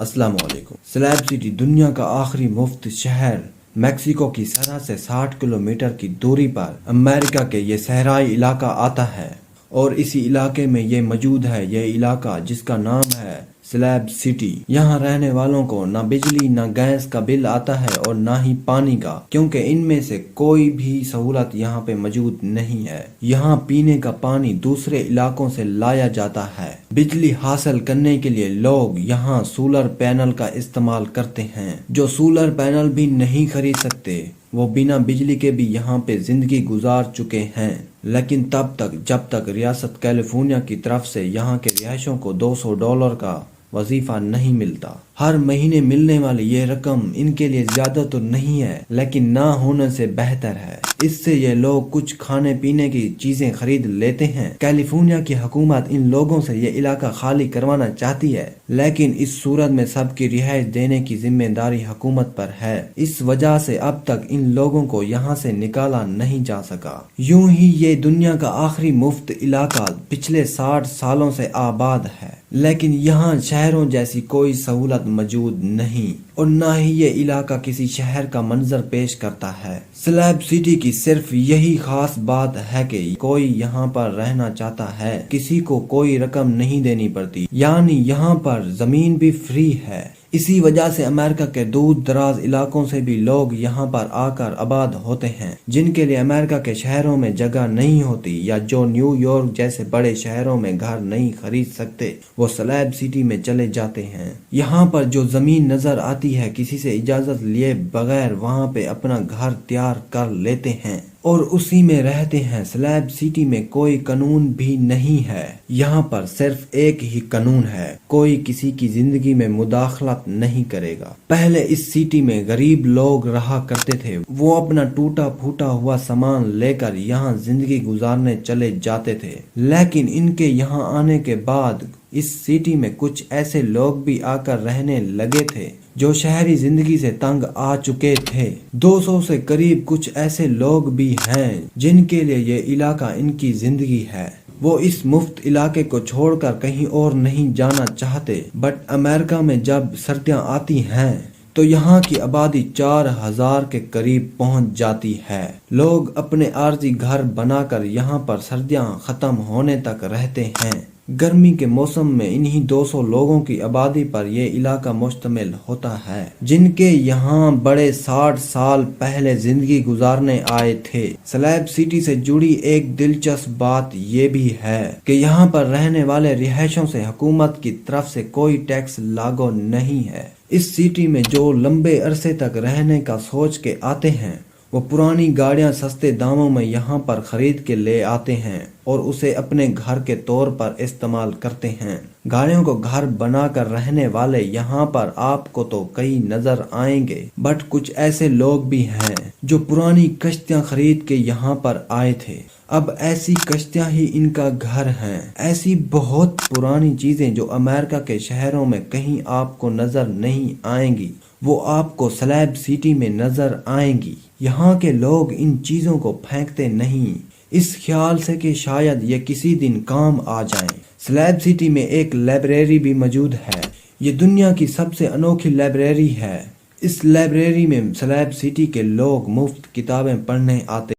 السلام علیکم۔ سلیب سٹی دنیا کا آخری مفت شہر میکسیکو کی سرحد سے 60 کلومیٹر کی دوری پر امریکہ کے یہ صحرائی علاقہ آتا ہے اور اسی علاقے میں یہ موجود ہے یہ علاقہ جس کا نام ہے سلیب سٹی۔ یہاں رہنے والوں کو نہ بجلی نہ گیس کا بل آتا ہے اور نہ ہی پانی کا، کیونکہ ان میں سے کوئی بھی سہولت یہاں پہ موجود نہیں ہے۔ یہاں پینے کا پانی دوسرے علاقوں سے لایا جاتا ہے۔ بجلی حاصل کرنے کے لیے لوگ یہاں سولر پینل کا استعمال کرتے ہیں۔ جو سولر پینل بھی نہیں خرید سکتے وہ بنا بجلی کے بھی یہاں پہ زندگی گزار چکے ہیں، لیکن تب تک جب تک ریاست کیلیفورنیا کی طرف سے یہاں کے رہائشیوں کو $200 کا وظیفہ نہیں ملتا۔ ہر مہینے ملنے والی یہ رقم ان کے لیے زیادہ تو نہیں ہے، لیکن نہ ہونے سے بہتر ہے۔ اس سے یہ لوگ کچھ کھانے پینے کی چیزیں خرید لیتے ہیں۔ کیلیفورنیا کی حکومت ان لوگوں سے یہ علاقہ خالی کروانا چاہتی ہے، لیکن اس صورت میں سب کی رہائش دینے کی ذمہ داری حکومت پر ہے۔ اس وجہ سے اب تک ان لوگوں کو یہاں سے نکالا نہیں جا سکا۔ یوں ہی یہ دنیا کا آخری مفت علاقہ پچھلے 60 سالوں سے آباد ہے، لیکن یہاں شہروں جیسی کوئی سہولت موجود نہیں اور نہ ہی یہ علاقہ کسی شہر کا منظر پیش کرتا ہے۔ سلیب سٹی کی صرف یہی خاص بات ہے کہ کوئی یہاں پر رہنا چاہتا ہے کسی کو کوئی رقم نہیں دینی پڑتی، یعنی یہاں پر زمین بھی فری ہے۔ اسی وجہ سے امریکہ کے دور دراز علاقوں سے بھی لوگ یہاں پر آ کر آباد ہوتے ہیں۔ جن کے لیے امریکہ کے شہروں میں جگہ نہیں ہوتی یا جو نیو یارک جیسے بڑے شہروں میں گھر نہیں خرید سکتے، وہ سلیب سٹی میں چلے جاتے ہیں۔ یہاں پر جو زمین نظر آتی ہے کسی سے اجازت لیے بغیر وہاں پہ اپنا گھر تیار کر لیتے ہیں اور اسی میں رہتے ہیں۔ سلیب سٹی میں کوئی قانون بھی نہیں ہے، یہاں پر صرف ایک ہی قانون ہے، کوئی کسی کی زندگی میں مداخلت نہیں کرے گا۔ پہلے اس سٹی میں غریب لوگ رہا کرتے تھے، وہ اپنا ٹوٹا پھوٹا ہوا سامان لے کر یہاں زندگی گزارنے چلے جاتے تھے، لیکن ان کے یہاں آنے کے بعد اس سٹی میں کچھ ایسے لوگ بھی آ کر رہنے لگے تھے جو شہری زندگی سے تنگ آ چکے تھے۔ 200 سے قریب کچھ ایسے لوگ بھی ہیں جن کے لیے یہ علاقہ ان کی زندگی ہے۔ وہ اس مفت علاقے کو چھوڑ کر کہیں اور نہیں جانا چاہتے، بٹ امریکہ میں جب سردیاں آتی ہیں تو یہاں کی آبادی 4000 کے قریب پہنچ جاتی ہے۔ لوگ اپنے عارضی گھر بنا کر یہاں پر سردیاں ختم ہونے تک رہتے ہیں۔ گرمی کے موسم میں انہی 200 لوگوں کی آبادی پر یہ علاقہ مشتمل ہوتا ہے، جن کے یہاں بڑے 60 سال پہلے زندگی گزارنے آئے تھے۔ سلیب سٹی سے جڑی ایک دلچسپ بات یہ بھی ہے کہ یہاں پر رہنے والے رہائشیوں سے حکومت کی طرف سے کوئی ٹیکس لاگو نہیں ہے۔ اس سٹی میں جو لمبے عرصے تک رہنے کا سوچ کے آتے ہیں وہ پرانی گاڑیاں سستے داموں میں یہاں پر خرید کے لے آتے ہیں اور اسے اپنے گھر کے طور پر استعمال کرتے ہیں۔ گاڑیوں کو گھر بنا کر رہنے والے یہاں پر آپ کو تو کئی نظر آئیں گے، بٹ کچھ ایسے لوگ بھی ہیں جو پرانی کشتیاں خرید کے یہاں پر آئے تھے، اب ایسی کشتیاں ہی ان کا گھر ہیں۔ ایسی بہت پرانی چیزیں جو امریکہ کے شہروں میں کہیں آپ کو نظر نہیں آئیں گی، وہ آپ کو سلیب سٹی میں نظر آئیں گی۔ یہاں کے لوگ ان چیزوں کو پھینکتے نہیں، اس خیال سے کہ شاید یہ کسی دن کام آ جائیں۔ سلیب سٹی میں ایک لائبریری بھی موجود ہے، یہ دنیا کی سب سے انوکھی لائبریری ہے۔ اس لائبریری میں سلیب سٹی کے لوگ مفت کتابیں پڑھنے آتے